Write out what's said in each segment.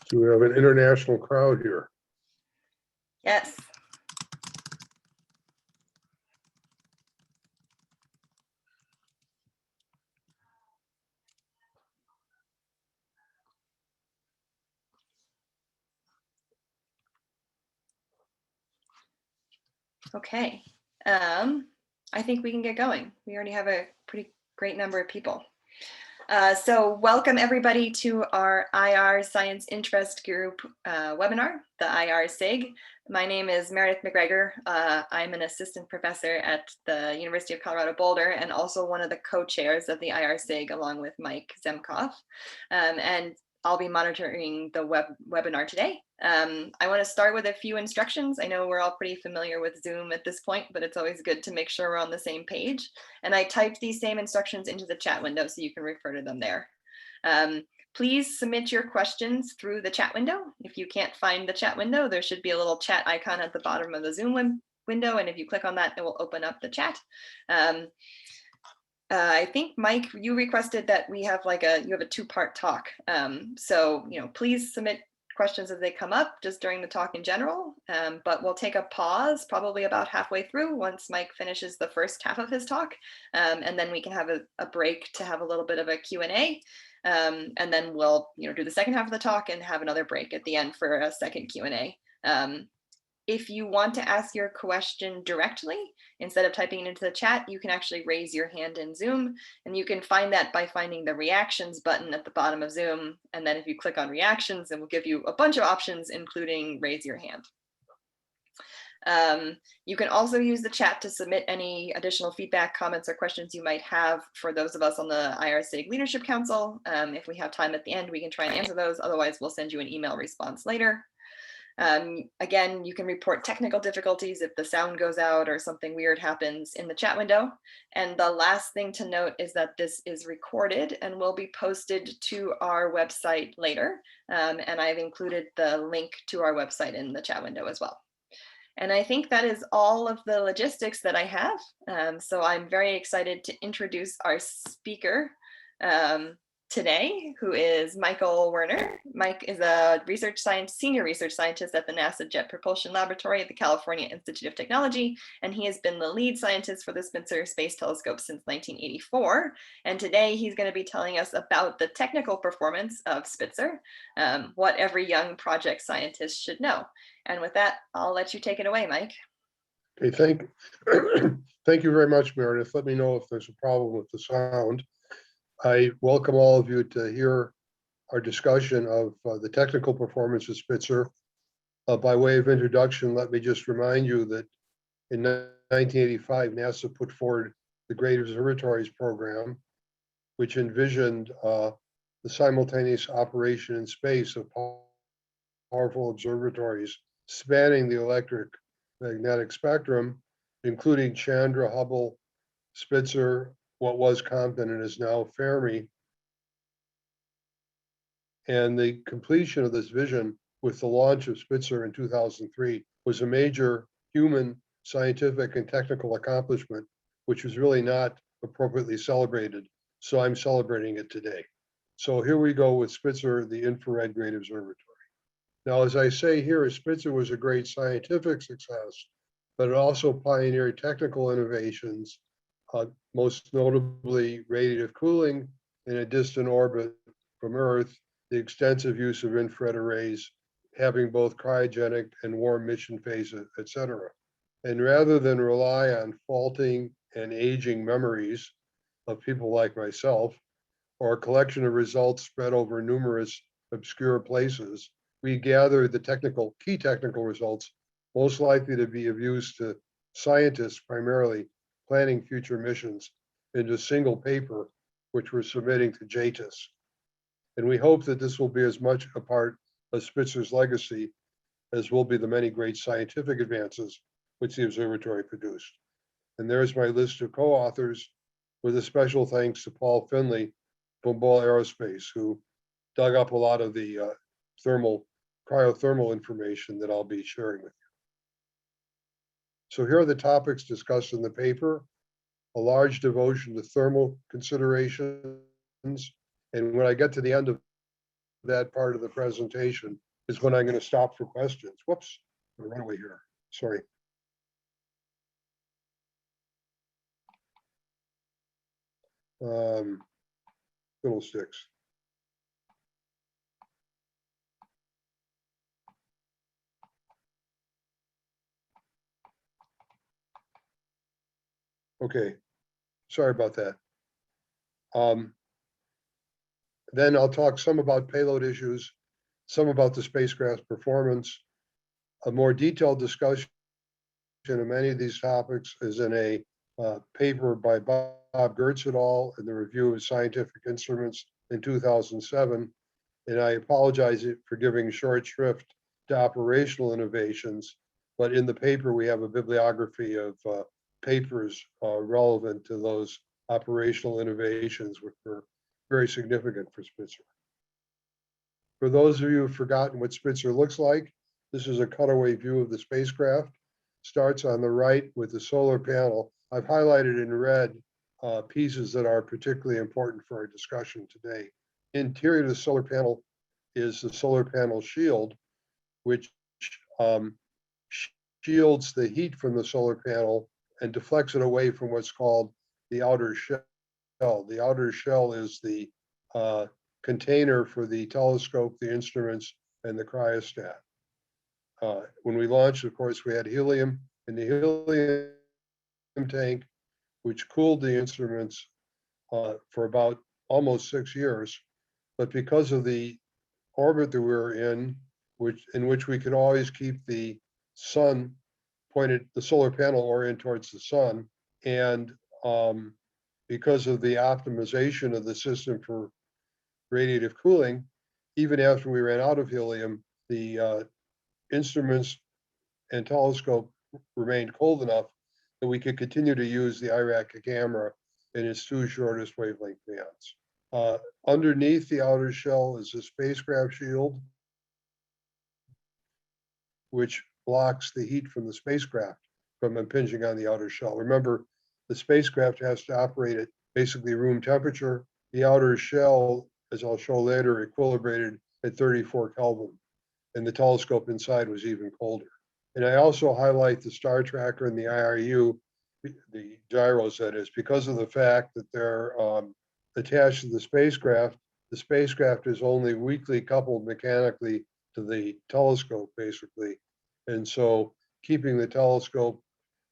So we have an international crowd here. Yes. Okay. I think we can get going. We already have a pretty great number of people. So welcome everybody to our IR Science Interest Group webinar, the IR SIG. My name is Meredith McGregor. I'm an assistant professor at the University of Colorado Boulder and also one of the co-chairs of the IR SIG along with Mike Zemkoff. And I'll be monitoring the webinar today. I want to start with a few instructions. I know we're all pretty familiar with Zoom at this point, but it's always good to make sure we're on the same page. And I typed these same instructions into the chat window so you can refer to them there. Please submit your questions through the chat window. If you can't find the chat window, there should be a little chat icon at the bottom of the Zoom window. And if you click on that, it will open up the chat. I think, Mike, you requested that we have you have a two-part talk. So, please submit questions as they come up just during the talk in general, but we'll take a pause probably about halfway through once Mike finishes the first half of his talk, and then we can have a break to have a little bit of a Q&A, and then we'll do the second half of the talk and have another break at the end for a second Q&A. If you want to ask your question directly, instead of typing it into the chat, you can actually raise your hand in Zoom, and you can find that by finding the reactions button at the bottom of Zoom. And then if you click on reactions, it will give you a bunch of options, including raise your hand. You can also use the chat to submit any additional feedback, comments, or questions you might have for those of us on the IRSIG Leadership Council. If we have time at the end, we can try and answer those. Otherwise, we'll send you an email response later. Again, you can report technical difficulties if the sound goes out or something weird happens in the chat window. And the last thing to note is that this is recorded and will be posted to our website later. And I've included the link to our website in the chat window as well. And I think that is all of the logistics that I have. So I'm very excited to introduce our speaker today, who is Michael Werner. Mike is a senior research scientist at the NASA Jet Propulsion Laboratory at the California Institute of Technology, and he has been the lead scientist for the Spitzer Space Telescope since 1984. And today he's going to be telling us about the technical performance of Spitzer, what every young project scientist should know. And with that, I'll let you take it away, Mike. Okay, thank you very much, Meredith. Let me know if there's a problem with the sound. I welcome all of you to hear our discussion of the technical performance of Spitzer. By way of introduction, let me just remind you that in 1985, NASA put forward the Great Observatories program, which envisioned the simultaneous operation in space of powerful observatories spanning the electromagnetic spectrum, including Chandra, Hubble, Spitzer, what was Compton and is now Fermi. And the completion of this vision with the launch of Spitzer in 2003 was a major human, scientific, and technical accomplishment, which was really not appropriately celebrated. So I'm celebrating it today. So here we go with Spitzer, the infrared great observatory. Now, as I say here, Spitzer was a great scientific success, but it also pioneered technical innovations, most notably radiative cooling in a distant orbit from Earth, the extensive use of infrared arrays, having both cryogenic and warm mission phases, etc. And rather than rely on faulting and aging memories of people like myself, or a collection of results spread over numerous obscure places, we gather the key technical results most likely to be of use to scientists primarily planning future missions into a single paper, which we're submitting to JATIS. And we hope that this will be as much a part of Spitzer's legacy as will be the many great scientific advances which the observatory produced. And there's my list of co-authors, with a special thanks to Paul Finley from Ball Aerospace, who dug up a lot of the cryothermal information that I'll be sharing with you. So here are the topics discussed in the paper: a large devotion to thermal considerations. And when I get to the end of that part of the presentation is when I'm going to stop for questions. Whoops, I'm running away here. Sorry. Fiddlesticks. Okay, sorry about that. Then I'll talk some about payload issues, some about the spacecraft's performance. A more detailed discussion of many of these topics is in a paper by Bob Gertz et al. In the Review of Scientific Instruments in 2007. And I apologize for giving short shrift to operational innovations, but in the paper, we have a bibliography of papers relevant to those operational innovations, which were very significant for Spitzer. For those of you who've forgotten what Spitzer looks like, this is a cutaway view of the spacecraft. Starts on the right with the solar panel. I've highlighted in red pieces that are particularly important for our discussion today. Interior of the solar panel is the solar panel shield, which shields the heat from the solar panel and deflects it away from what's called the outer shell. The outer shell is the container for the telescope, the instruments, and the cryostat. When we launched, of course, we had helium in the helium tank, which cooled the instruments for about almost 6 years. But because of the orbit that we were in which we could always keep the sun pointed, the solar panel oriented towards the sun, and because of the optimization of the system for radiative cooling, even after we ran out of helium, the instruments and telescope remained cold enough that we could continue to use the IRAC camera in its 2 shortest wavelength bands. Underneath the outer shell is a spacecraft shield, which blocks the heat from the spacecraft from impinging on the outer shell. Remember, the spacecraft has to operate at basically room temperature. The outer shell, as I'll show later, equilibrated at 34 Kelvin, and the telescope inside was even colder. And I also highlight the star tracker and the IRU, the gyros that is, because of the fact that they're attached to the spacecraft. The spacecraft is only weakly coupled mechanically to the telescope, basically. And so keeping the telescope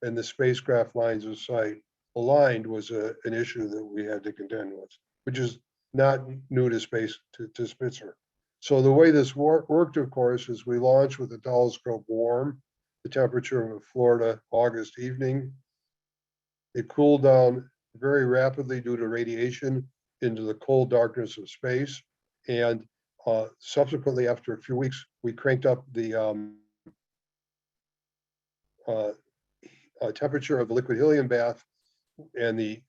and the spacecraft lines of sight aligned was an issue that we had to contend with, which is not new to Spitzer. So the way this worked, of course, is we launched with the telescope warm, the temperature of a Florida August evening. It cooled down very rapidly due to radiation into the cold darkness of space. And subsequently, after a few weeks, we cranked up the temperature of the liquid helium bath, and the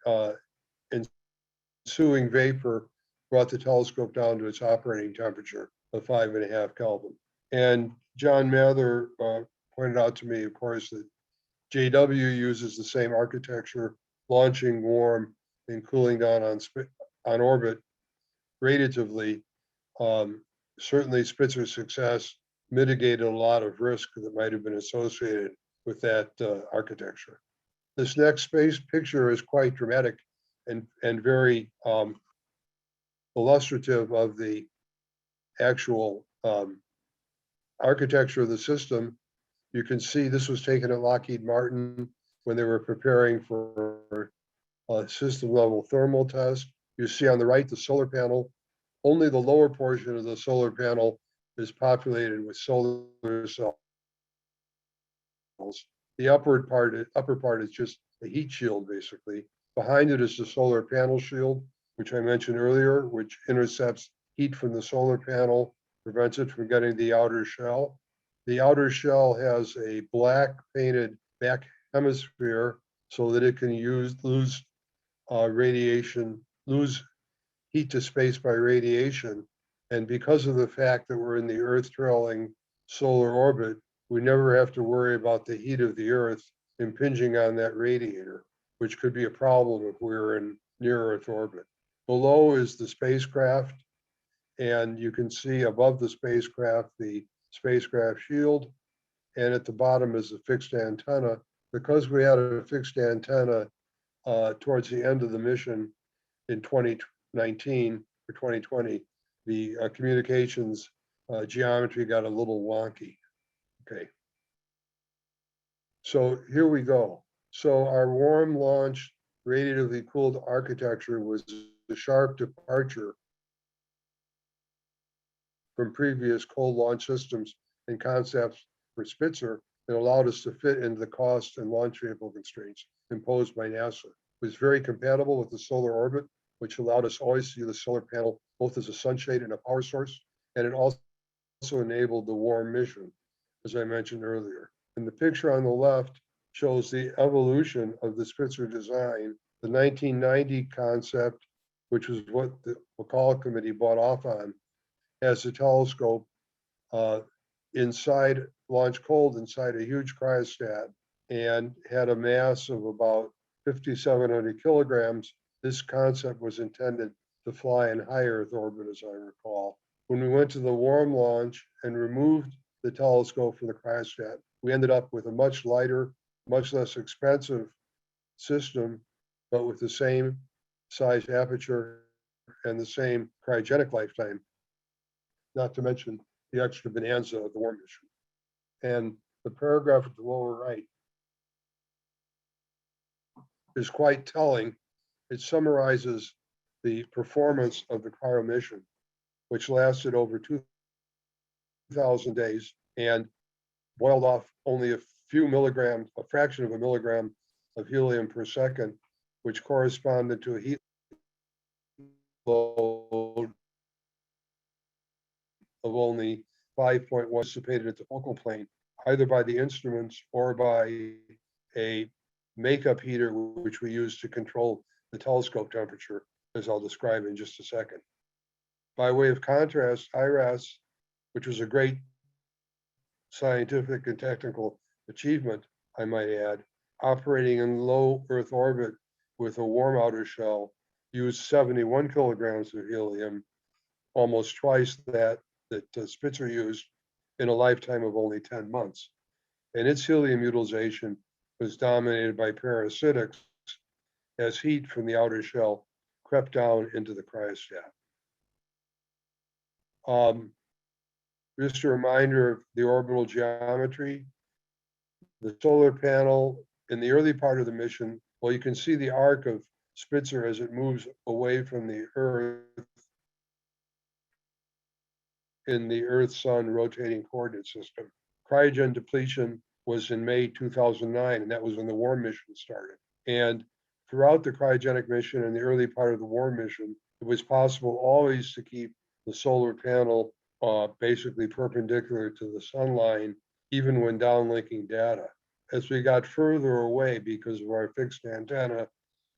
ensuing vapor brought the telescope down to its operating temperature of 5.5 Kelvin. And John Mather pointed out to me, of course, that JW uses the same architecture, launching warm and cooling down on orbit radiatively. Certainly Spitzer's success mitigated a lot of risk that might have been associated with that architecture. This next space picture is quite dramatic and very illustrative of the actual architecture of the system. You can see this was taken at Lockheed Martin when they were preparing for a system level thermal test. You see on the right the solar panel. Only the lower portion of the solar panel is populated with solar cells. The upper part is just a heat shield, basically. Behind it is the solar panel shield, which I mentioned earlier, which intercepts heat from the solar panel, prevents it from getting the outer shell. The outer shell has a black painted back hemisphere so that it can lose heat to space by radiation. And because of the fact that we're in the Earth trailing solar orbit, we never have to worry about the heat of the Earth impinging on that radiator, which could be a problem if we were in near Earth orbit. Below is the spacecraft. And you can see above the spacecraft shield, and at the bottom is a fixed antenna. Because we had a fixed antenna towards the end of the mission in 2019 or 2020, the communications geometry got a little wonky. Okay. So here we go. So our warm launch radiatively cooled architecture was a sharp departure from previous cold launch systems and concepts for Spitzer that allowed us to fit into the cost and launch vehicle constraints imposed by NASA. It was very compatible with the solar orbit, which allowed us always to use the solar panel both as a sunshade and a power source. And it also enabled the warm mission, as I mentioned earlier. And the picture on the left shows the evolution of the Spitzer design. The 1990 concept, which was what the McCall Committee bought off on, has a telescope inside, launched cold inside a huge cryostat, and had a mass of about 5,700 kilograms. This concept was intended to fly in high Earth orbit, as I recall. When we went to the warm launch and removed the telescope from the cryostat, we ended up with a much lighter, much less expensive system, but with the same size aperture and the same cryogenic lifetime, not to mention the extra bonanza of the warm mission. And the paragraph at the lower right is quite telling. It summarizes the performance of the cryo mission, which lasted over 2,000 days and boiled off only a few milligrams, a fraction of a milligram of helium per second, which corresponded to a heat load of only 5.1 dissipated at the focal plane, either by the instruments or by a makeup heater, which we use to control the telescope temperature, as I'll describe in just a second. By way of contrast, IRAS, which was a great scientific and technical achievement, I might add, operating in low Earth orbit with a warm outer shell, used 71 kilograms of helium, almost twice that Spitzer used in a lifetime of only 10 months. And its helium utilization was dominated by parasitics as heat from the outer shell crept down into the cryostat. Just a reminder of the orbital geometry. The solar panel in the early part of the mission, well, you can see the arc of Spitzer as it moves away from the Earth in the Earth-Sun rotating coordinate system. Cryogen depletion was in May 2009, and that was when the warm mission started. And throughout the cryogenic mission and the early part of the warm mission, it was possible always to keep the solar panel basically perpendicular to the sun line, even when downlinking data. As we got further away because of our fixed antenna,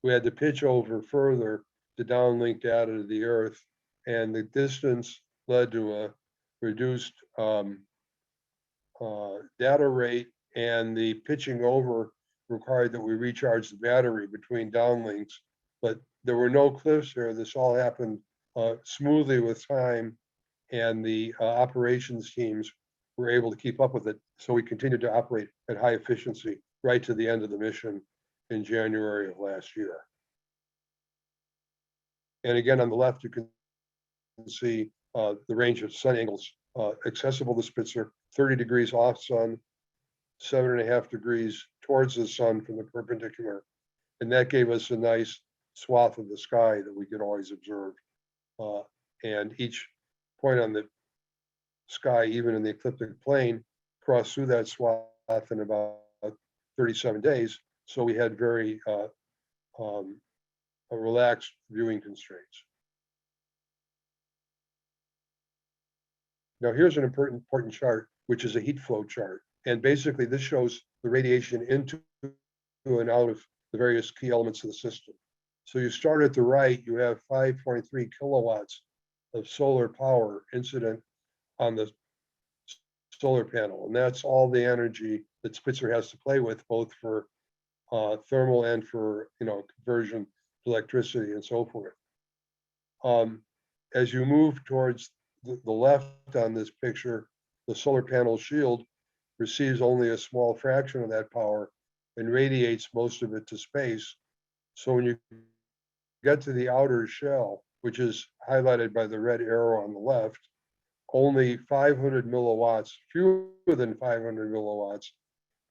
we had to pitch over further to downlink data to the Earth, and the distance led to a reduced data rate, and the pitching over required that we recharge the battery between downlinks. But there were no cliffs here. This all happened smoothly with time, and the operations teams were able to keep up with it. So we continued to operate at high efficiency right to the end of the mission in January of last year. And again, on the left, you can see the range of sun angles accessible to Spitzer: 30 degrees off sun, 7.5 degrees towards the sun from the perpendicular. And that gave us a nice swath of the sky that we could always observe. And each point on the sky, even in the ecliptic plane, crossed through that swath in about 37 days. So we had very relaxed viewing constraints. Now here's an important chart, which is a heat flow chart. And basically this shows the radiation into and out of the various key elements of the system. So you start at the right, you have 5.3 kilowatts of solar power incident on the solar panel. And that's all the energy that Spitzer has to play with, both for thermal and for conversion to electricity and so forth. as you move towards the left on this picture, the solar panel shield receives only a small fraction of that power and radiates most of it to space. So when you get to the outer shell, which is highlighted by the red arrow on the left, only 500 milliwatts, fewer than 500 milliwatts,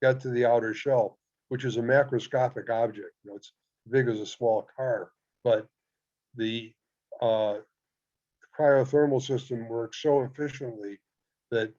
got to the outer shell, which is a macroscopic object. You know, it's big as a small car, but the cryothermal system works so efficiently that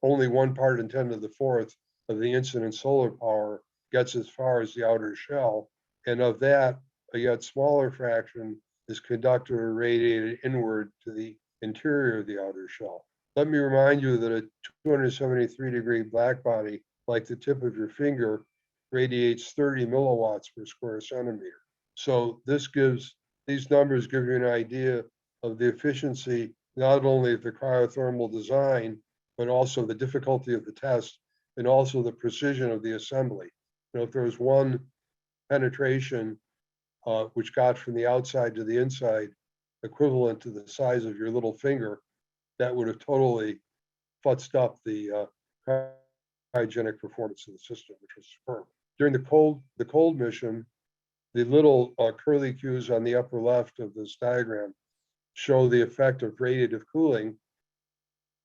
only 1 part in 10 to the fourth of the incident solar power gets as far as the outer shell. And of that, a yet smaller fraction is conducted or radiated inward to the interior of the outer shell. Let me remind you that a 273-degree black body, like the tip of your finger, radiates 30 milliwatts per square centimeter. So these numbers give you an idea of the efficiency, not only of the cryothermal design, but also the difficulty of the test and also the precision of the assembly. You know, if there was one penetration which got from the outside to the inside, equivalent to the size of your little finger, that would have totally futzed up the cryogenic performance of the system, which was superb. During the cold mission, the little curly cues on the upper left of this diagram show the effect of radiative cooling,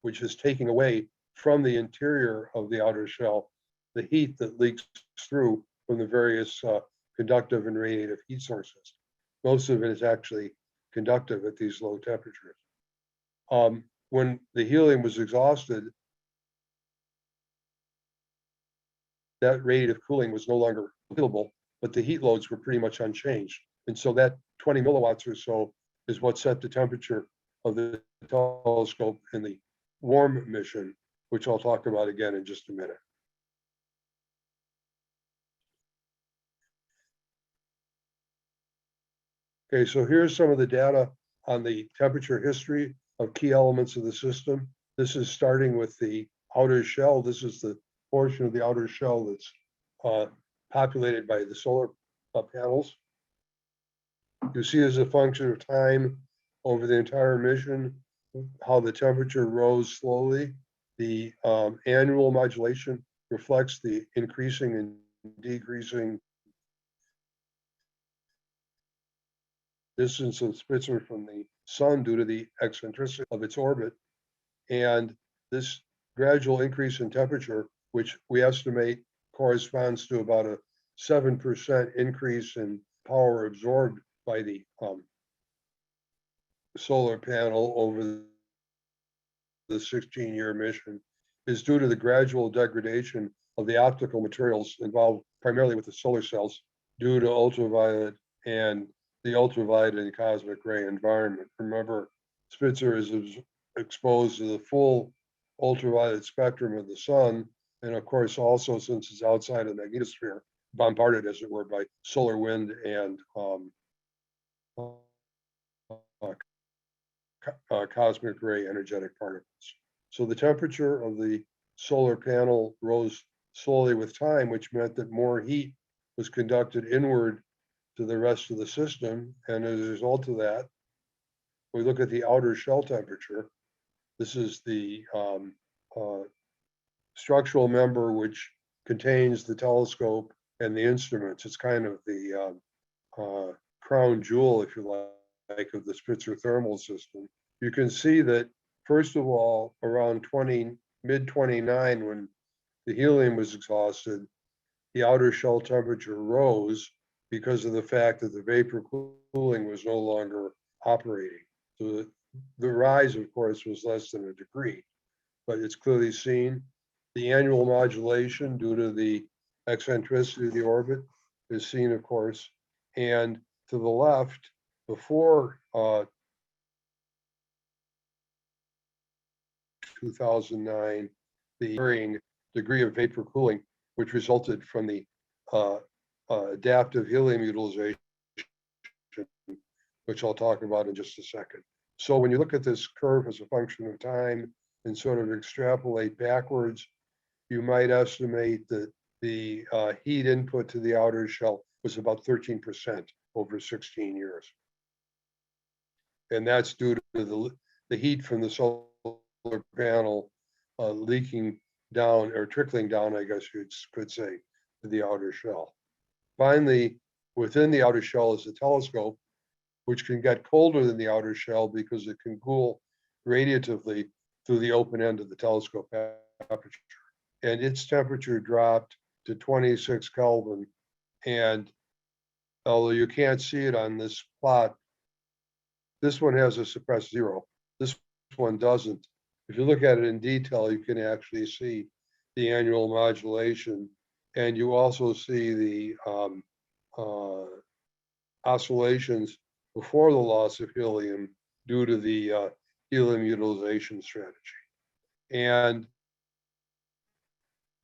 which is taking away from the interior of the outer shell the heat that leaks through from the various conductive and radiative heat sources. Most of it is actually conductive at these low temperatures. When the helium was exhausted, that radiative cooling was no longer available, but the heat loads were pretty much unchanged. And so that 20 milliwatts or so is what set the temperature of the telescope in the warm mission, which I'll talk about again in just a minute. Okay, so here's some of the data on the temperature history of key elements of the system. This is starting with the outer shell. This is the portion of the outer shell that's populated by the solar panels. You see as a function of time over the entire mission, how the temperature rose slowly. The annual modulation reflects the increasing and decreasing distance of Spitzer from the sun due to the eccentricity of its orbit. And this gradual increase in temperature, which we estimate corresponds to about a 7% increase in power absorbed by the solar panel over the 16-year mission, is due to the gradual degradation of the optical materials involved primarily with the solar cells due to ultraviolet and the ultraviolet and cosmic ray environment. Remember, Spitzer is exposed to the full ultraviolet spectrum of the sun, and of course also, since it's outside of the magnetosphere, bombarded as it were by solar wind and cosmic ray energetic particles. So the temperature of the solar panel rose slowly with time, which meant that more heat was conducted inward to the rest of the system. And as a result of that, we look at the outer shell temperature. This is the structural member which contains the telescope and the instruments. It's kind of the crown jewel, if you like, of the Spitzer thermal system. You can see that, first of all, around mid-29, when the helium was exhausted, the outer shell temperature rose because of the fact that the vapor cooling was no longer operating. So the rise, of course, was less than a degree, but it's clearly seen. The annual modulation due to the eccentricity of the orbit is seen, of course. And to the left, before 2009, the varying degree of vapor cooling, which resulted from the adaptive helium utilization, which I'll talk about in just a second. So when you look at this curve as a function of time and sort of extrapolate backwards, you might estimate that the heat input to the outer shell was about 13% over 16 years. And that's due to the heat from the solar panel leaking down or trickling down, I guess you could say, to the outer shell. Finally, within the outer shell is the telescope, which can get colder than the outer shell because it can cool radiatively through the open end of the telescope aperture. And its temperature dropped to 26 Kelvin. And although you can't see it on this plot, this one has a suppressed zero. This one doesn't. If you look at it in detail, you can actually see the annual modulation, and you also see the oscillations before the loss of helium due to the helium utilization strategy. And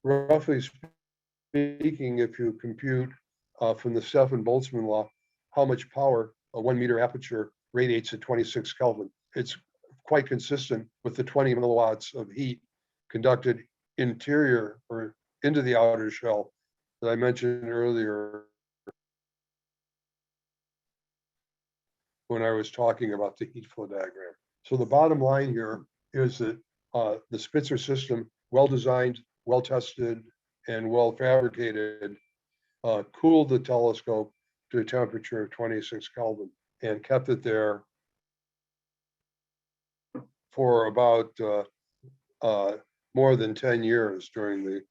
roughly speaking, if you compute from the Stefan-Boltzmann law how much power a 1 meter aperture radiates at 26 Kelvin, it's quite consistent with the 20 milliwatts of heat conducted interior or into the outer shell that I mentioned earlier when I was talking about the heat flow diagram. So the bottom line here is that the Spitzer system, well designed, well tested, and well fabricated, cooled the telescope to a temperature of 26 Kelvin and kept it there for about more than 10 years during the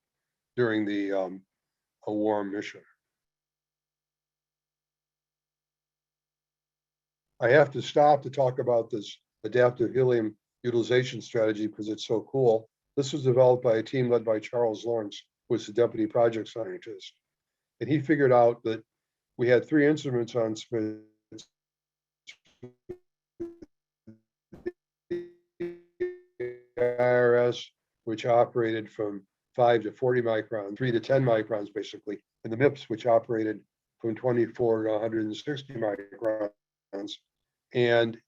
a warm mission. I have to stop to talk about this adaptive helium utilization strategy because it's so cool. This was developed by a team led by Charles Lawrence, who was the deputy project scientist. And he figured out that we had 3 instruments on Spitzer, IRS, which operated from 5 to 40 microns, 3 to 10 microns basically, and the MIPS, which operated from 24 to 160 microns. And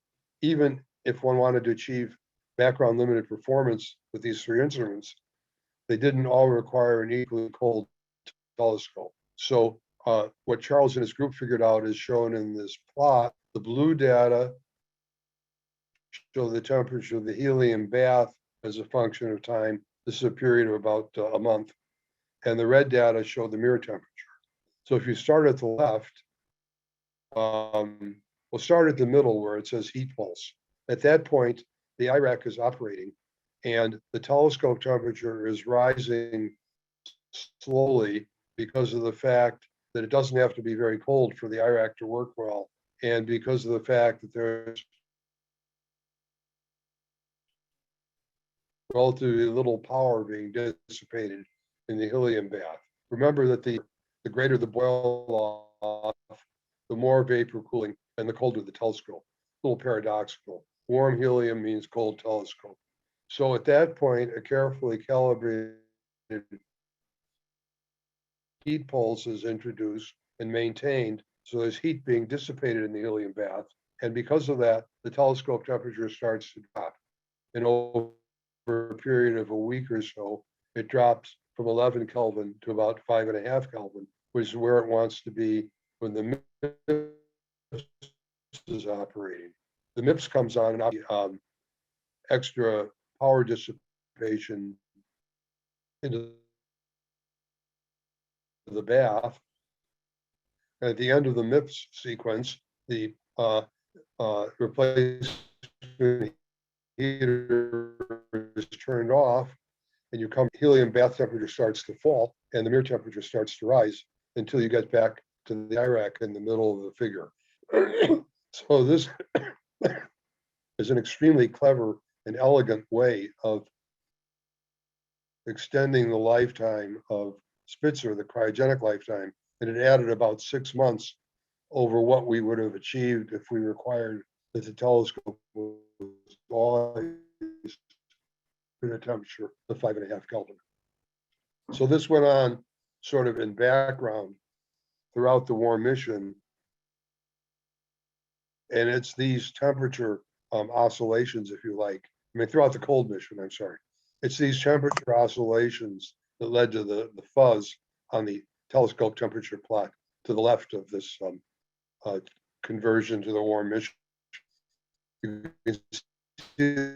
even if one wanted to achieve background limited performance with these 3 instruments, they didn't all require an equally cold telescope. So what Charles and his group figured out is shown in this plot. The blue data show the temperature of the helium bath as a function of time. This is a period of about a month. And the red data show the mirror temperature. So if you start at the left, we'll start at the middle where it says heat pulse. At that point, the IRAC is operating and the telescope temperature is rising slowly because of the fact that it doesn't have to be very cold for the IRAC to work well, and because of the fact that there's relatively little power being dissipated in the helium bath. Remember that the greater the boil off, the more vapor cooling and the colder the telescope. A little paradoxical. Warm helium means cold telescope. So at that point, a carefully calibrated heat pulse is introduced and maintained. So there's heat being dissipated in the helium bath. And because of that, the telescope temperature starts to drop. And over a period of a week or so, it drops from 11 Kelvin to about 5.5 Kelvin, which is where it wants to be when the MIPS is operating. The MIPS comes on and extra power dissipation into the bath. At the end of the MIPS sequence, the replacement heater is turned off, and you come helium bath temperature starts to fall, and the mirror temperature starts to rise until you get back to the IRAC in the middle of the figure. So this is an extremely clever and elegant way of extending the lifetime of Spitzer, the cryogenic lifetime, and it added about 6 months over what we would have achieved if we required that the telescope was always at a temperature of 5.5 Kelvin. So this went on sort of in background throughout the warm mission. And it's these temperature oscillations, if you like. I mean, throughout the cold mission, I'm sorry. It's these temperature oscillations that led to the fuzz on the telescope temperature plot to the left of this conversion to the warm mission. You can see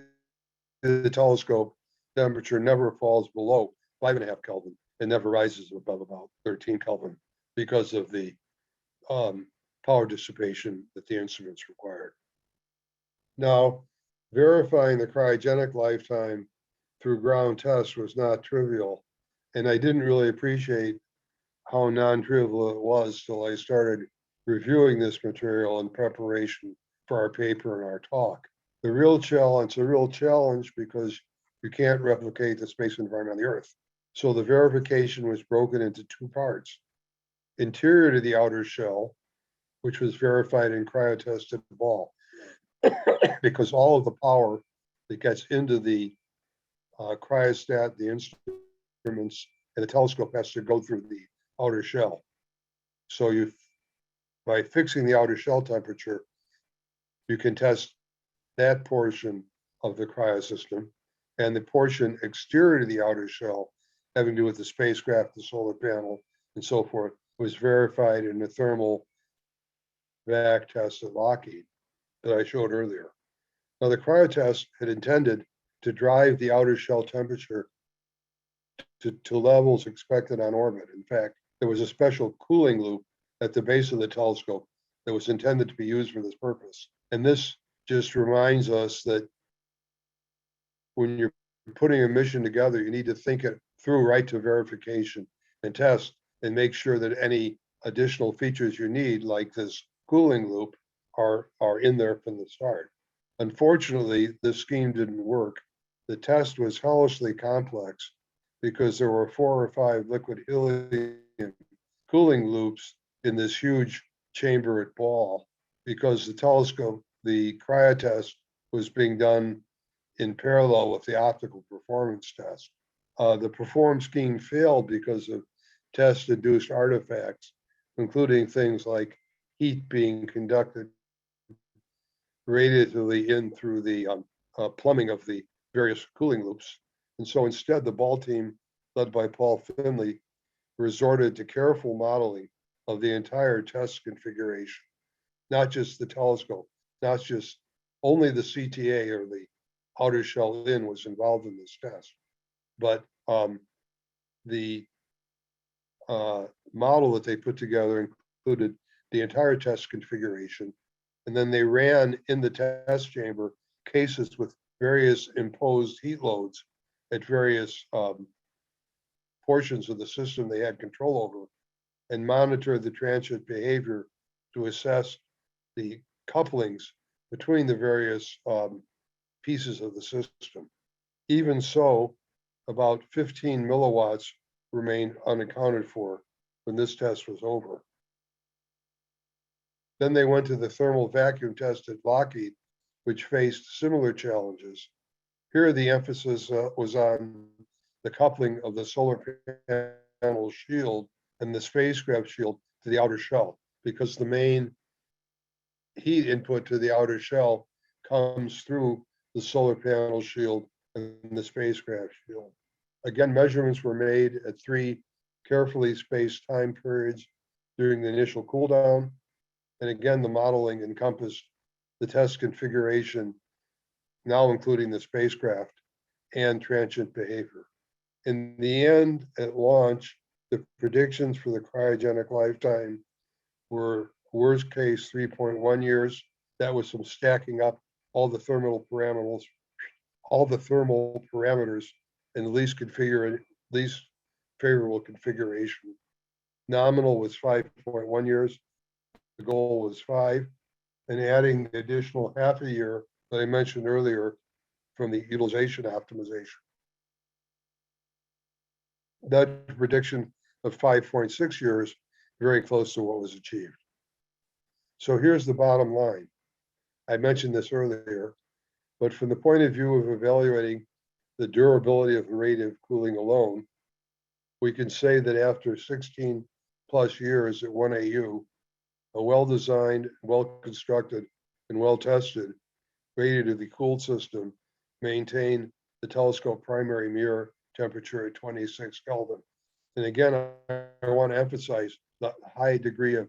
the telescope temperature never falls below 5.5 Kelvin and never rises above about 13 Kelvin because of the power dissipation that the instruments required. Now, verifying the cryogenic lifetime through ground tests was not trivial, and I didn't really appreciate how non-trivial it was till I started reviewing this material in preparation for our paper and our talk. It's a real challenge because you can't replicate the space environment on the Earth. So the verification was broken into two parts. Interior to the outer shell, which was verified and cryotested ball, because all of the power that gets into the cryostat, the instruments, and the telescope has to go through the outer shell. So by fixing the outer shell temperature, you can test that portion of the cryosystem, and the portion exterior to the outer shell, having to do with the spacecraft, the solar panel, and so forth, was verified in the thermal vac test at Lockheed that I showed earlier. Now, the cryotest had intended to drive the outer shell temperature to levels expected on orbit. In fact, there was a special cooling loop at the base of the telescope that was intended to be used for this purpose. And this just reminds us that when you're putting a mission together, you need to think it through right to verification and test and make sure that any additional features you need, like this cooling loop, are in there from the start. Unfortunately, this scheme didn't work. The test was hellishly complex because there were 4 or 5 liquid helium cooling loops in this huge chamber at Ball, because the telescope, the cryotest, was being done in parallel with the optical performance test. The perform scheme failed because of test-induced artifacts, including things like heat being conducted radiatively in through the plumbing of the various cooling loops. And so instead, the Ball team, led by Paul Finley, resorted to careful modeling of the entire test configuration, not just the telescope, not just only the CTA or the outer shell in was involved in this test, but the model that they put together included the entire test configuration. And then they ran in the test chamber cases with various imposed heat loads at various portions of the system they had control over, and monitored the transient behavior to assess the couplings between the various pieces of the system. Even so, about 15 milliwatts remained unaccounted for when this test was over. Then they went to the thermal vacuum test at Lockheed, which faced similar challenges. Here, the emphasis was on the coupling of the solar panel shield and the spacecraft shield to the outer shell, because the main heat input to the outer shell comes through the solar panel shield and the spacecraft shield. Again, measurements were made at 3 carefully spaced time periods during the initial cool down. And again, the modeling encompassed the test configuration, now including the spacecraft and transient behavior. In the end, at launch, the predictions for the cryogenic lifetime were worst case 3.1 years. That was some stacking up all the thermal parameters in the least favorable configuration. Nominal was 5.1 years. The goal was 5, and adding the additional half a year that I mentioned earlier from the utilization optimization. That prediction of 5.6 years, very close to what was achieved. So here's the bottom line. I mentioned this earlier, but from the point of view of evaluating the durability of the radiative cooling alone, we can say that after 16 plus years at 1 AU, a well-designed, well-constructed, and well-tested radiatively cooled system maintained the telescope primary mirror temperature at 26 Kelvin. And again, I want to emphasize the high degree of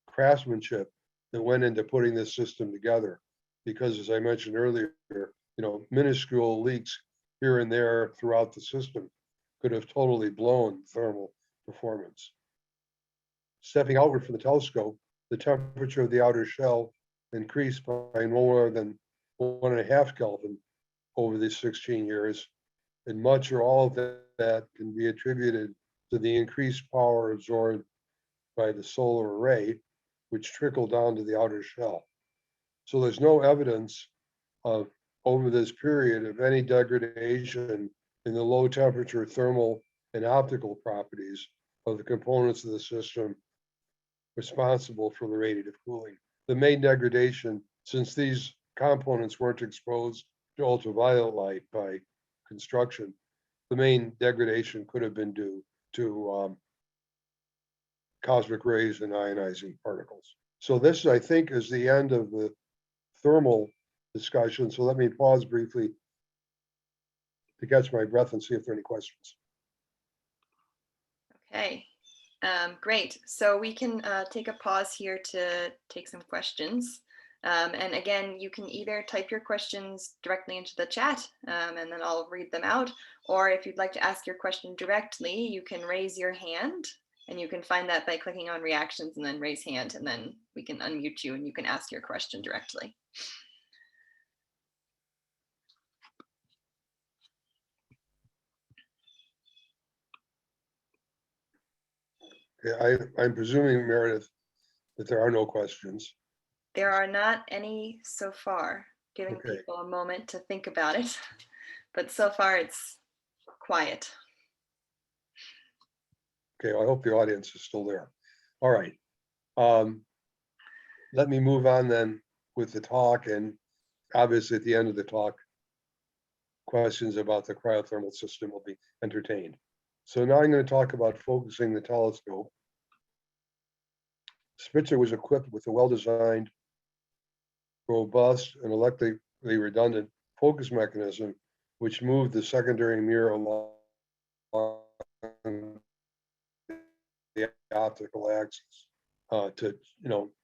craftsmanship that went into putting this system together, because as I mentioned earlier, minuscule leaks here and there throughout the system could have totally blown thermal performance. Stepping outward from the telescope, the temperature of the outer shell increased by no more than 1.5 Kelvin over these 16 years, and much or all of that can be attributed to the increased power absorbed by the solar array, which trickled down to the outer shell. So there's no evidence of, over this period, of any degradation in the low temperature thermal and optical properties of the components of the system responsible for the radiative cooling. The main degradation, since these components weren't exposed to ultraviolet light by construction, the main degradation could have been due to cosmic rays and ionizing particles. So this, I think, is the end of the thermal discussion. So let me pause briefly to catch my breath and see if there are any questions. Okay, great. So we can take a pause here to take some questions. And again, you can either type your questions directly into the chat and then I'll read them out. Or if you'd like to ask your question directly, you can raise your hand, and you can find that by clicking on reactions and then raise hand, and then we can unmute you and you can ask your question directly. Okay, I'm presuming, Meredith, that there are no questions. There are not any so far, giving Okay. people a moment to think about it, but so far it's quiet. Okay, I hope the audience is still there. All right. Let me move on then with the talk, and obviously at the end of the talk, questions about the cryothermal system will be entertained. So now I'm going to talk about focusing the telescope. Spitzer was equipped with a well-designed, robust, and electrically redundant focus mechanism, which moved the secondary mirror along the optical axis to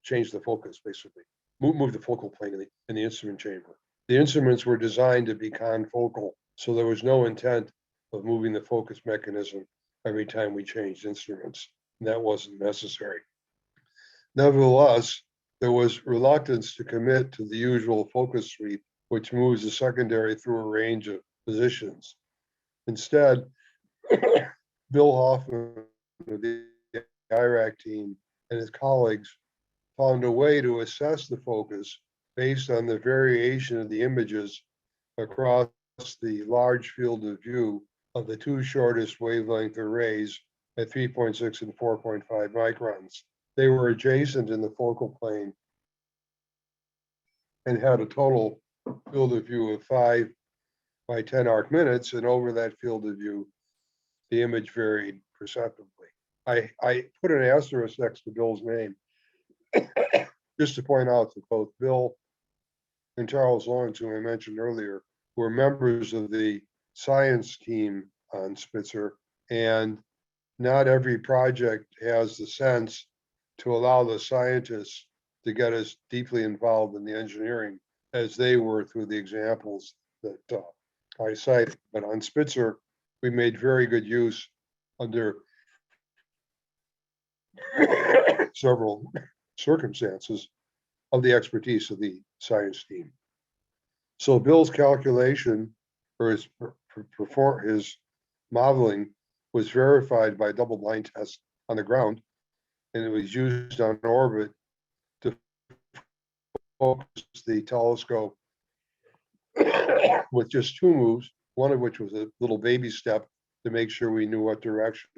change the focus, basically move the focal plane in the instrument chamber. The instruments were designed to be confocal, so there was no intent of moving the focus mechanism every time we changed instruments, and that wasn't necessary. Nevertheless, there was reluctance to commit to the usual focus sweep, which moves the secondary through a range of positions. Instead, Bill Hoffman of the IRAC team and his colleagues found a way to assess the focus based on the variation of the images across the large field of view of the two shortest wavelength arrays at 3.6 and 4.5 microns. They were adjacent in the focal plane and had a total field of view of 5 by 10 arc minutes, and over that field of view, the image varied perceptibly. I put an asterisk next to Bill's name just to point out that both Bill and Charles Lawrence, whom I mentioned earlier, were members of the science team on Spitzer, and not every project has the sense to allow the scientists to get as deeply involved in the engineering as they were through the examples that I cited. But on Spitzer, we made very good use under several circumstances of the expertise of the science team. So Bill's calculation or his modeling was verified by a double-blind test on the ground, and it was used on orbit to focus the telescope with just 2 moves, one of which was a little baby step to make sure we knew what direction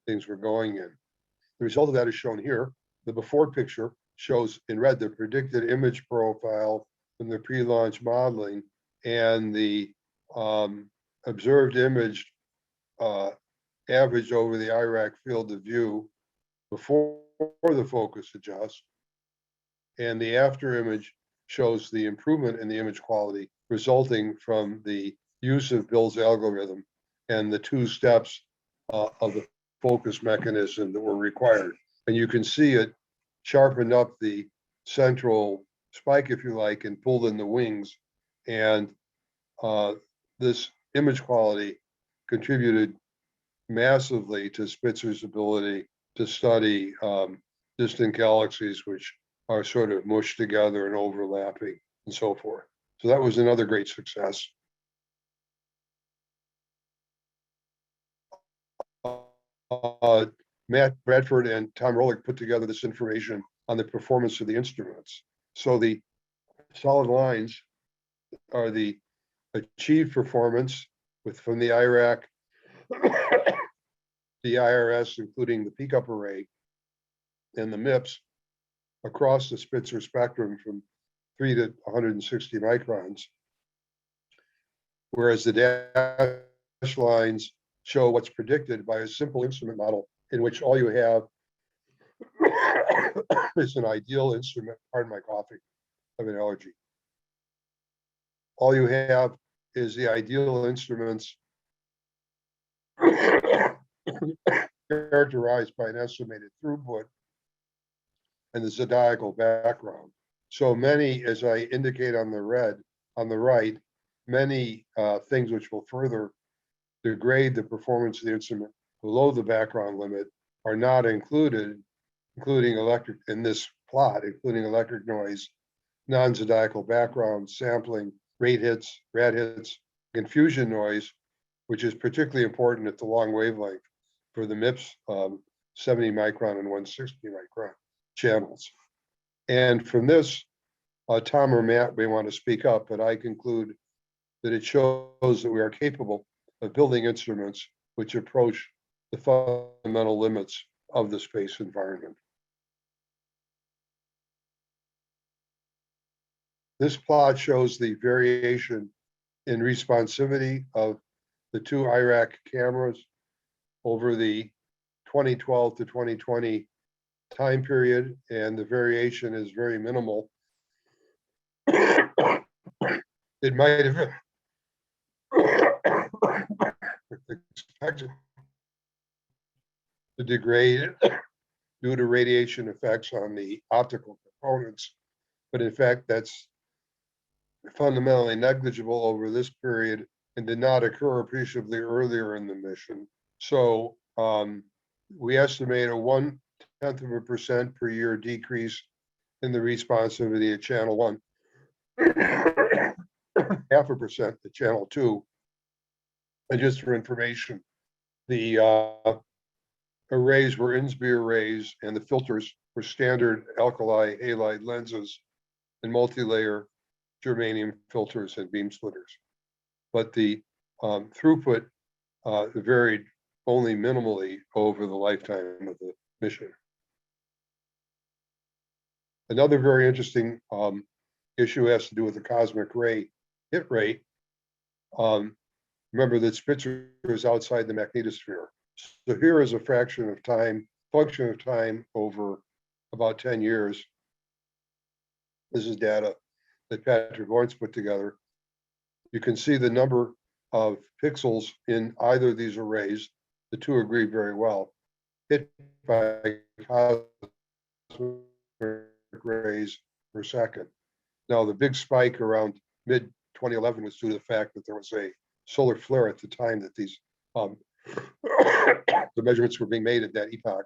things were going in. The result of that is shown here. The before picture shows in red the predicted image profile from the pre-launch modeling, and the observed image averaged over the IRAC field of view before the focus adjusts, and the after image shows the improvement in the image quality resulting from the use of Bill's algorithm and the 2 steps of the focus mechanism that were required. And you can see it sharpened up the central spike, if you like, and pulled in the wings. And this image quality contributed massively to Spitzer's ability to study distant galaxies, which are sort of mushed together and overlapping and so forth. So that was another great success. Matt Bradford and Tom Rolick put together this information on the performance of the instruments. So the solid lines are the achieved performance from the IRAC, the IRS, including the peak up array, and the MIPS across the Spitzer spectrum from 3 to 160 microns. Whereas the dash lines show what's predicted by a simple instrument model in which all you have is an ideal instrument. Pardon my coughing, I have an allergy. All you have is the ideal instruments characterized by an estimated throughput and the zodiacal background. So many, as I indicate on the right, many things which will further degrade the performance of the instrument below the background limit are not included, including electric in this plot, including electric noise, non-zodiacal background, sampling, rad hits, confusion noise, which is particularly important at the long wavelength for the MIPS 70 micron and 160 micron channels. And from this, Tom or Matt may want to speak up, but I conclude that it shows that we are capable of building instruments which approach the fundamental limits of the space environment. This plot shows the variation in responsivity of the two IRAC cameras over the 2012 to 2020 time period, and the variation is very minimal. It might have expected to degrade due to radiation effects on the optical components, but in fact that's fundamentally negligible over this period and did not occur appreciably earlier in the mission. So we estimate a 0.1% per year decrease in the responsivity of channel 1, 0.5% to channel 2. And just for information, the arrays were Innsby arrays, and the filters were standard alkali halide lenses and multi-layer germanium filters and beam splitters. But the throughput varied only minimally over the lifetime of the mission. Another very interesting issue has to do with the cosmic ray hit rate. Remember that Spitzer is outside the magnetosphere. So here is a function of time over about 10 years. This is data that Patrick Lawrence put together. You can see the number of pixels in either of these arrays. The two agree very well. Hit by cosmic rays per second. Now, the big spike around mid 2011 was due to the fact that there was a solar flare at the time that these the measurements were being made at that epoch.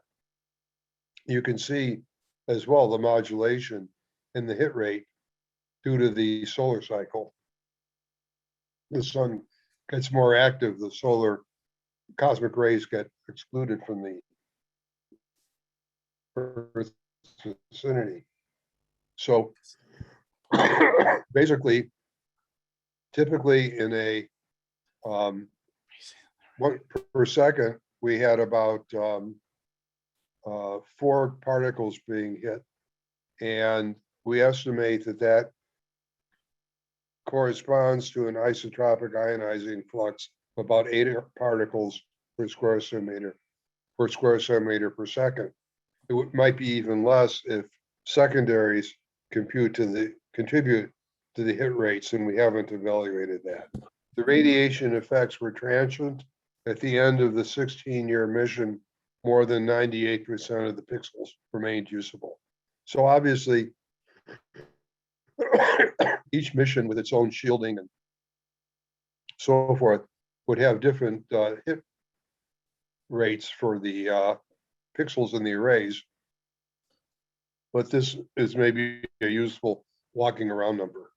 You can see as well the modulation in the hit rate due to the solar cycle. The sun gets more active, the solar cosmic rays get excluded from the Earth's vicinity. So basically, typically in a 1 per second, we had about 4 particles being hit, and we estimate that corresponds to an isotropic ionizing flux of about 8 particles per square centimeter per second. It might be even less if secondaries contribute to the hit rates, and we haven't evaluated that. The radiation effects were transient. At the end of the 16-year mission, more than 98% of the pixels remained usable. So obviously, Each mission with its own shielding and so forth would have different hit rates for the pixels in the arrays. But this is maybe a useful walking around number.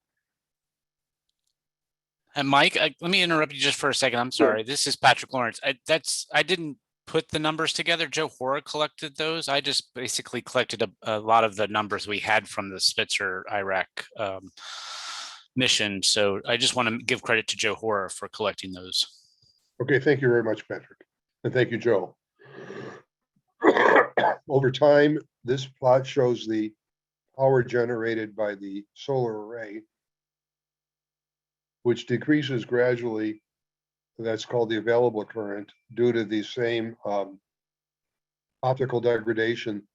And Mike, let me interrupt you just for a second. I'm Sure. sorry. This is Patrick Lawrence. I didn't put the numbers together. Joe Hora collected those. I just basically collected a lot of the numbers we had from the Spitzer Iraq mission. So I just want to give credit to Joe Hora for collecting those. Okay, thank you very much, Patrick. And thank you, Joe. Over time, this plot shows the power generated by the solar array, which decreases gradually. That's called the available current due to the same optical degradation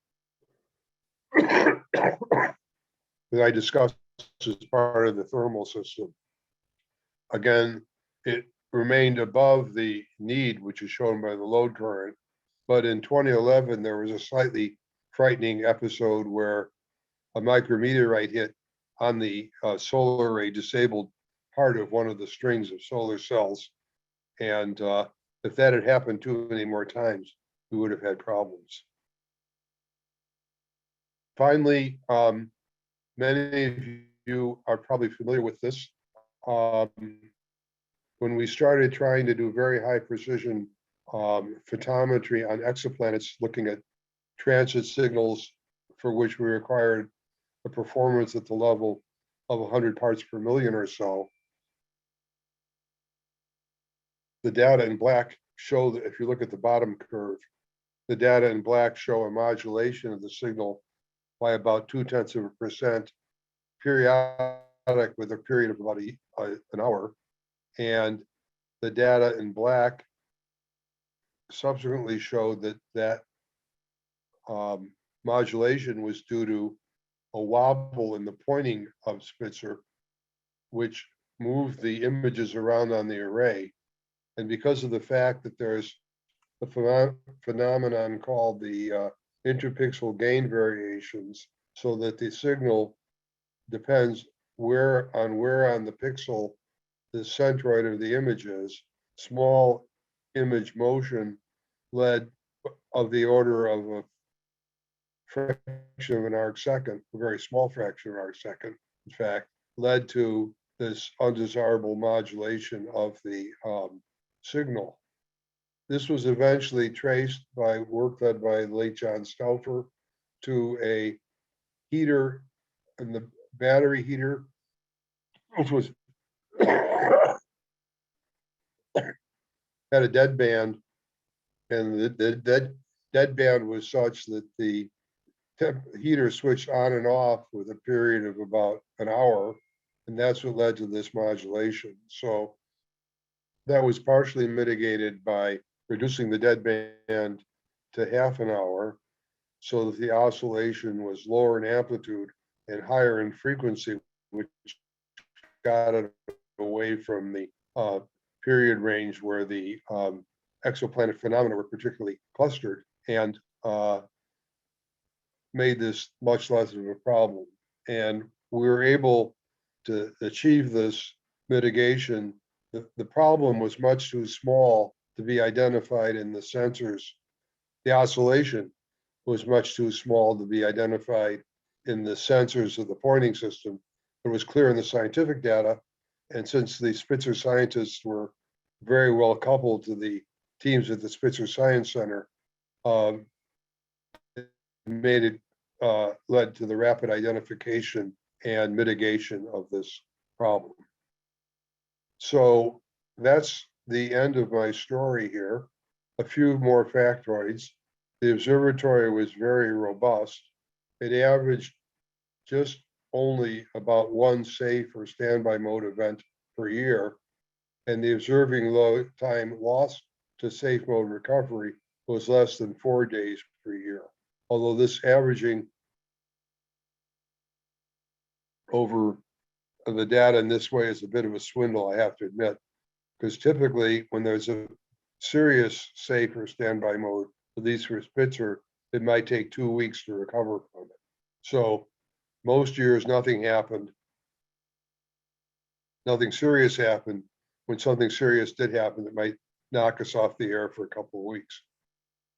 that I discussed as part of the thermal system. Again, it remained above the need, which is shown by the load current. But in 2011, there was a slightly frightening episode where a micrometeorite hit on the solar array, disabled part of one of the strings of solar cells. And if that had happened too many more times, we would have had problems. Finally, many of you are probably familiar with this. When we started trying to do very high precision photometry on exoplanets, looking at transit signals for which we required a performance at the level of 100 parts per million or so, the data in black show that if you look at the bottom curve, the data in black show a modulation of the signal by about 0.2%, periodic with a period of about an hour. And the data in black subsequently showed that modulation was due to a wobble in the pointing of Spitzer, which moved the images around on the array. And because of the fact that there's a phenomenon called the interpixel gain variations, so that the signal depends where on the pixel the centroid of the image is, small image motion led of the order of a fraction of an arc second, a very small fraction of an arc second, in fact, led to this undesirable modulation of the signal. This was eventually traced by work led by late John Stauffer to a heater, and the battery heater, which was had a dead band, and the dead band was such that the heater switched on and off with a period of about an hour, and that's what led to this modulation. So that was partially mitigated by reducing the dead band to half an hour, so that the oscillation was lower in amplitude and higher in frequency, which got it away from the period range where the exoplanet phenomena were particularly clustered, and made this much less of a problem. And we were able to achieve this mitigation. The problem was much too small to be identified in the sensors. The oscillation was much too small to be identified in the sensors of the pointing system. It was clear in the scientific data. And since the Spitzer scientists were very well coupled to the teams at the Spitzer Science Center, made it led to the rapid identification and mitigation of this problem. So that's the end of my story here. A few more factoids. The observatory was very robust. It averaged just only about one safe or standby mode event per year, and the observing low time lost to safe mode recovery was less than 4 days per year. Although this averaging over the data in this way is a bit of a swindle, I have to admit, because typically when there's a serious safe or standby mode, at least for Spitzer, it might take 2 weeks to recover from it. So most years nothing happened, nothing serious happened. When something serious did happen, it might knock us off the air for a couple of weeks.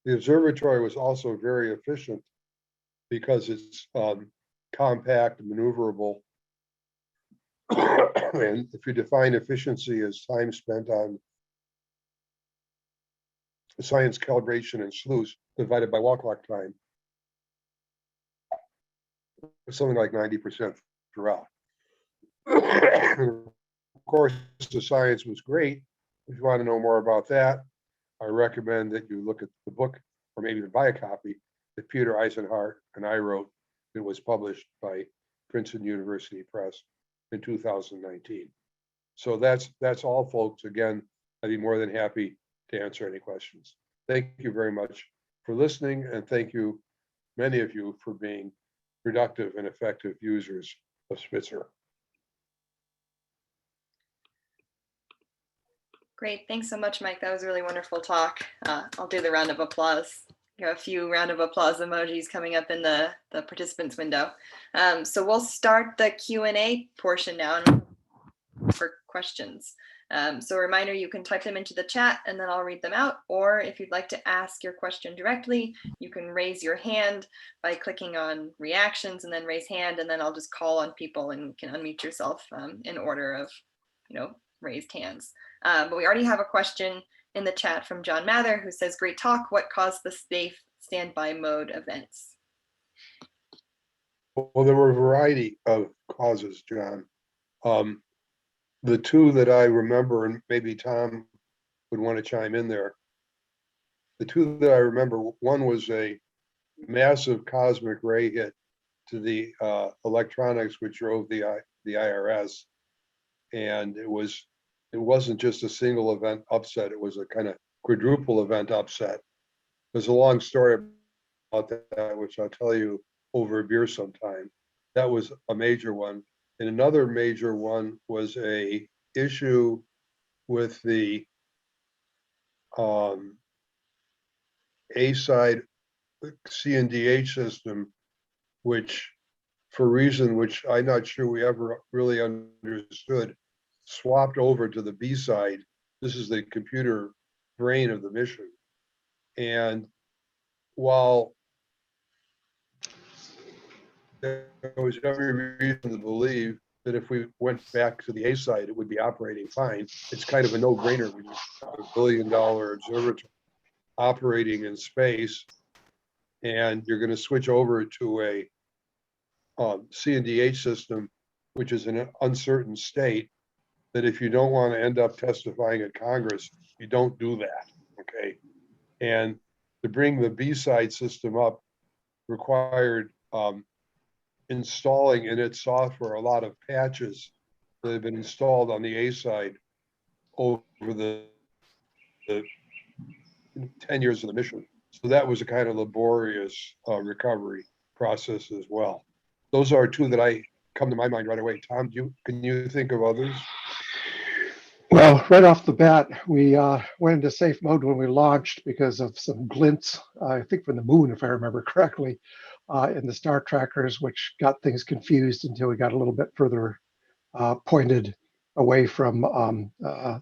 The observatory was also very efficient because it's compact, maneuverable. And if you define efficiency as time spent on science calibration and sleuths divided by wall clock time, it's something like 90% throughout. Of course, the science was great. If you want to know more about that, I recommend that you look at the book, or maybe even buy a copy, that Peter Eisenhart and I wrote. It was published by Princeton University Press in 2019. So that's all, folks. Again, I'd be more than happy to answer any questions. Thank you very much for listening, and thank you, many of you, for being productive and effective users of Spitzer. Great. Thanks so much, Mike. That was a really wonderful talk. I'll do the round of applause. You have a few round of applause emojis coming up in the participants window. So we'll start the Q&A portion now for questions. So a reminder, you can type them into the chat and then I'll read them out. Or if you'd like to ask your question directly, you can raise your hand by clicking on reactions and then raise hand, and then I'll just call on people and you can unmute yourself in order of, raised hands. But we already have a question in the chat from John Mather, who says, great talk. What caused the safe standby mode events? Well, there were a variety of causes, John. The two that I remember, and maybe Tom would want to chime in there. The two that I remember, one was a massive cosmic ray hit to the electronics, which drove the IRS. And it wasn't just a single event upset, it was a kind of quadruple event upset. There's a long story about that, which I'll tell you over a beer sometime. That was a major one. And another major one was a issue with the A-side CNDH system, which, for a reason which I'm not sure we ever really understood, swapped over to the B side. This is the computer brain of the mission. And while there was every reason to believe that if we went back to the A side, it would be operating fine, it's kind of a no-brainer when you have $1 billion observatory operating in space, and you're going to switch over to a CNDH system, which is an uncertain state, that if you don't want to end up testifying at Congress, you don't do that, okay? And to bring the B-side system up required installing in its software a lot of patches that have been installed on the A-side over the 10 years of the mission. So that was a kind of laborious recovery process as well. Those are two that I come to my mind right away. Tom, can you think of others? Well, right off the bat, we went into safe mode when we launched because of some glints, I think from the moon, if I remember correctly, in the star trackers, which got things confused until we got a little bit further pointed away from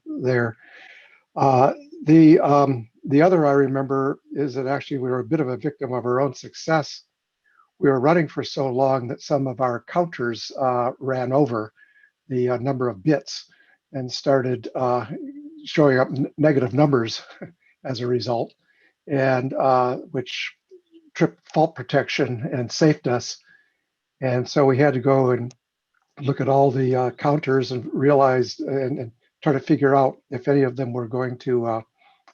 there. The other I remember is that actually we were a bit of a victim of our own success. We were running for so long that some of our counters ran over the number of bits and started showing up negative numbers as a result, and which tripped fault protection and safed us. And so we had to go and look at all the counters and realize and try to figure out if any of them were going to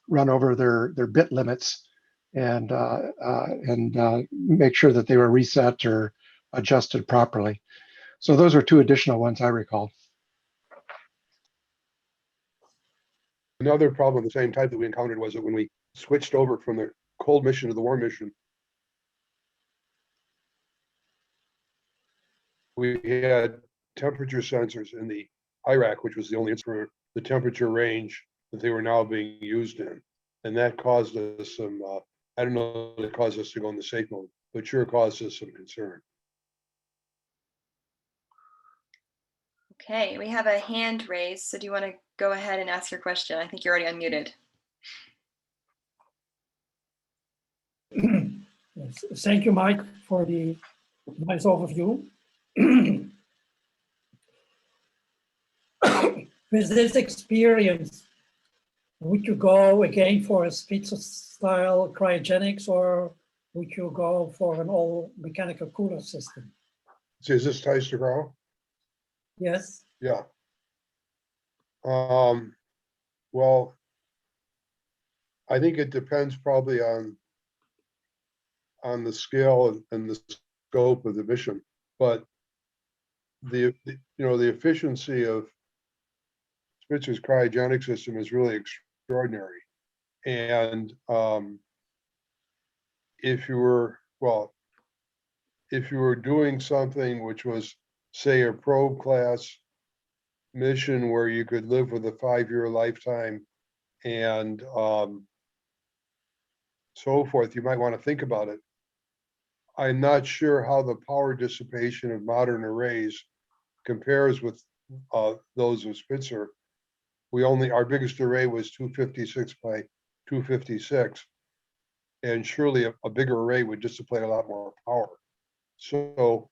run over their bit limits, and make sure that they were reset or adjusted properly. So those are two additional ones I recall. Another problem of the same type that we encountered was that when we switched over from the cold mission to the warm mission, we had temperature sensors in the IRAC, which was the only instrument, the temperature range that they were now being used in. And that caused us some, I don't know if it caused us to go in the safe mode, but sure caused us some concern. Okay, we have a hand raised. So do you want to go ahead and ask your question? I think you're already unmuted. Yes, thank you, Mike, for the nice overview. With this experience, would you go again for a Spitzer style cryogenics, or would you go for an all mechanical cooler system? So is this Tice to grow? Yes, Yeah. Well, I think it depends probably on the scale and the scope of the mission, but the efficiency of Spitzer's cryogenic system is really extraordinary. And if you were doing something which was, say, a probe class mission where you could live with a 5-year lifetime and so forth, you might want to think about it. I'm not sure how the power dissipation of modern arrays compares with those of Spitzer. Our biggest array was 256 by 256. And surely a bigger array would dissipate a lot more power. So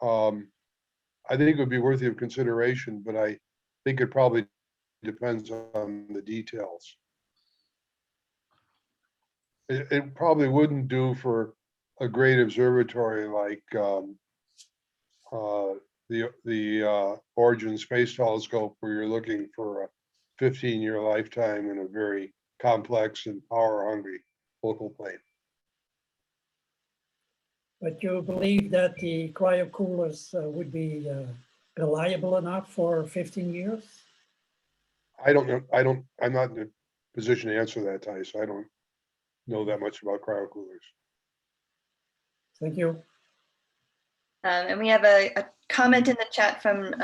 I think it would be worthy of consideration, but I think it probably depends on the details. It probably wouldn't do for a great observatory like the Origin Space Telescope, where you're looking for a 15-year lifetime in a very complex and power-hungry focal plane. but you believe that the cryo coolers would be reliable enough for 15 years? I don't know. I'm not in a position to answer that, Tice. I don't know that much about cryo coolers. Thank you. And we have a comment in the chat from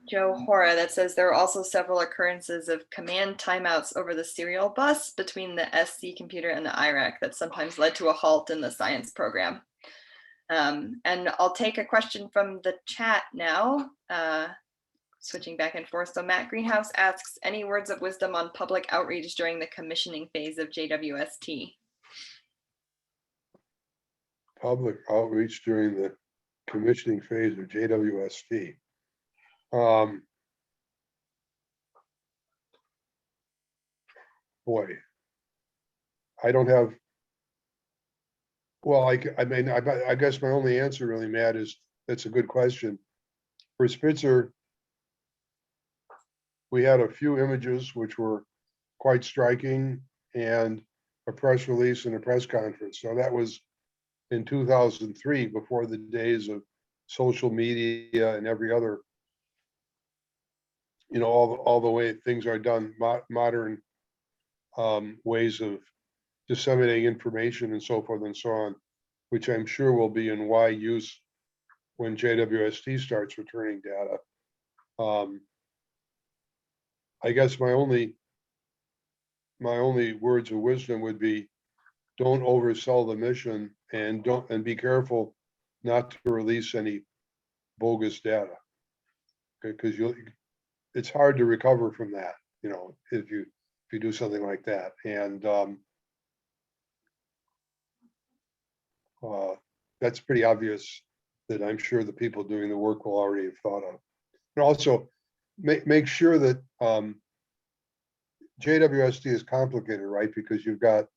Joe Hora that says there are also several occurrences of command timeouts over the serial bus between the SC computer and the IRAC that sometimes led to a halt in the science program. And I'll take a question from the chat now, switching back and forth. So Matt Greenhouse asks, any words of wisdom on public outreach during the commissioning phase of JWST? Public outreach during the commissioning phase of JWST. Boy, I don't have. Well, I guess my only answer really, Matt, is that's a good question. For Spitzer, we had a few images which were quite striking and a press release and a press conference. So that was in 2003, before the days of social media and every other, all the way things are done, modern ways of disseminating information and so forth and so on, which I'm sure will be in wide use when JWST starts returning data. I guess my only words of wisdom would be, don't oversell the mission and be careful not to release any bogus data. Because it's hard to recover from that, if you do something like that. And that's pretty obvious that I'm sure the people doing the work will already have thought of. And also make sure that JWST is complicated, right? Because you've got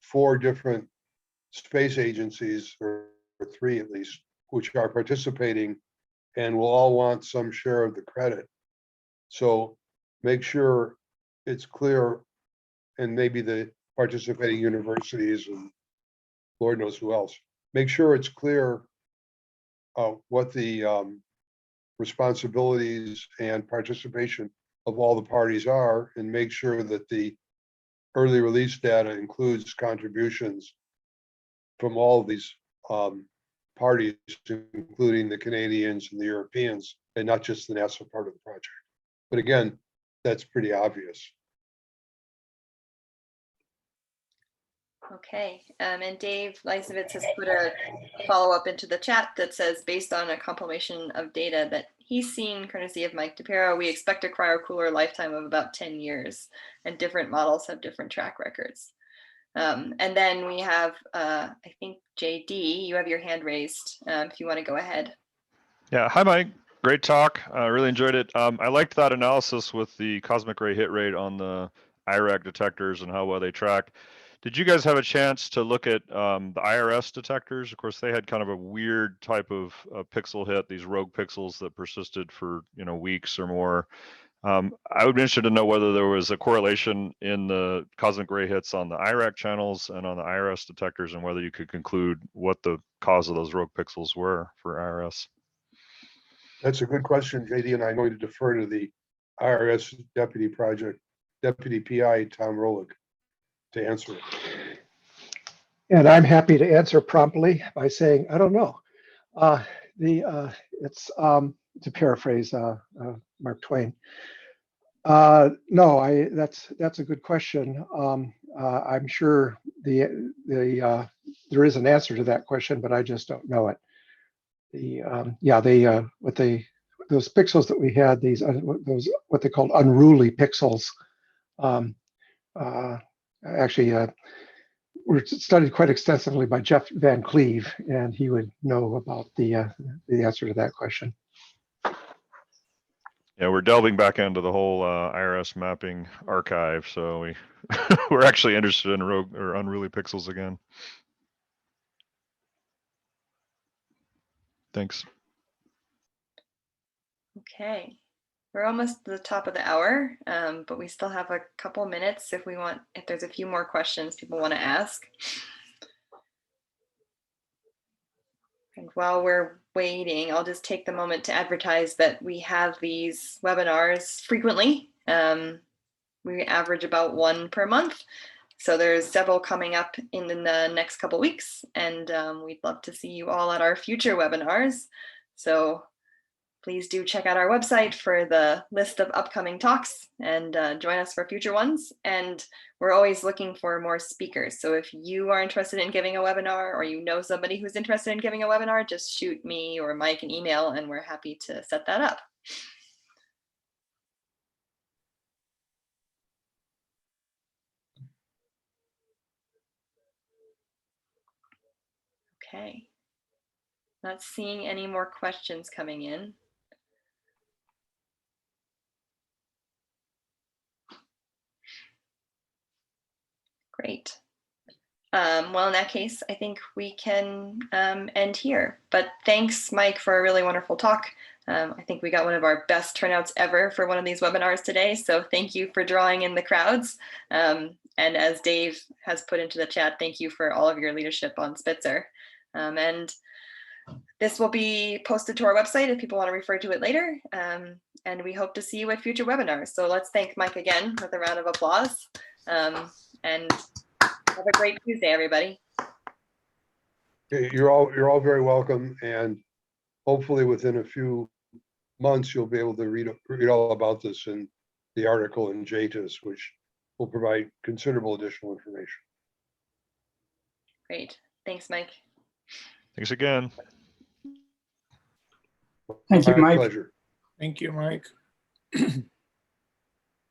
4 different space agencies, or 3 at least, which are participating and will all want some share of the credit. So make sure it's clear, and maybe the participating universities and Lord knows who else, make sure it's clear what the responsibilities and participation of all the parties are, and make sure that the early release data includes contributions from all of these parties, including the Canadians and the Europeans, and not just the NASA part of the project. But again, that's pretty obvious. Okay, and Dave Lysovitz has put a follow-up into the chat that says, based on a compilation of data that he's seen, courtesy of Mike DePiero, we expect a cryo-cooler lifetime of about 10 years, and different models have different track records. And then we have, I think, JD, you have your hand raised, if you want to go ahead. Yeah, hi Mike. Great talk. I really enjoyed it. I liked that analysis with the cosmic ray hit rate on the IRAC detectors and how well they tracked. Did you guys have a chance to look at the IRS detectors? Of course, they had kind of a weird type of pixel hit, these rogue pixels that persisted for weeks or more. I would be interested to know whether there was a correlation in the cosmic ray hits on the IRAC channels and on the IRS detectors, and whether you could conclude what the cause of those rogue pixels were for IRS. That's a good question, JD, and I'm going to defer to the IRS Deputy PI, Tom Rolick, to answer it. And I'm happy to answer promptly by saying, I don't know. It's to paraphrase Mark Twain. No, that's a good question. I'm sure there is an answer to that question, but I just don't know it. Those pixels that we had, those what they called unruly pixels, actually were studied quite extensively by Jeff Van Cleve, and he would know about the answer to that question. Yeah, we're delving back into the whole IRS mapping archive, so we're actually interested in rogue or unruly pixels again. Thanks. Okay, we're almost at the top of the hour, but we still have a couple minutes if there's a few more questions people want to ask. And while we're waiting, I'll just take the moment to advertise that we have these webinars frequently. We average about one per month. So there's several coming up in the next couple weeks, and we'd love to see you all at our future webinars. So please do check out our website for the list of upcoming talks, and join us for future ones. And we're always looking for more speakers. So if you are interested in giving a webinar, or you know somebody who's interested in giving a webinar, just shoot me or Mike an email, and we're happy to set that up. Okay, not seeing any more questions coming in. Great. Well, in that case, I think we can end here. But thanks, Mike, for a really wonderful talk. I think we got one of our best turnouts ever for one of these webinars today. So thank you for drawing in the crowds. And as Dave has put into the chat, thank you for all of your leadership on Spitzer. And this will be posted to our website if people want to refer to it later. And we hope to see you at future webinars. So let's thank Mike again with a round of applause. And have a great Tuesday, everybody. You're all very welcome, and hopefully within a few months you'll be able to read all about this in the article in JTIS, which will provide considerable additional information. Great. Thanks, Mike. Thanks again. Thank you, My Mike. pleasure. Thank you, Mike.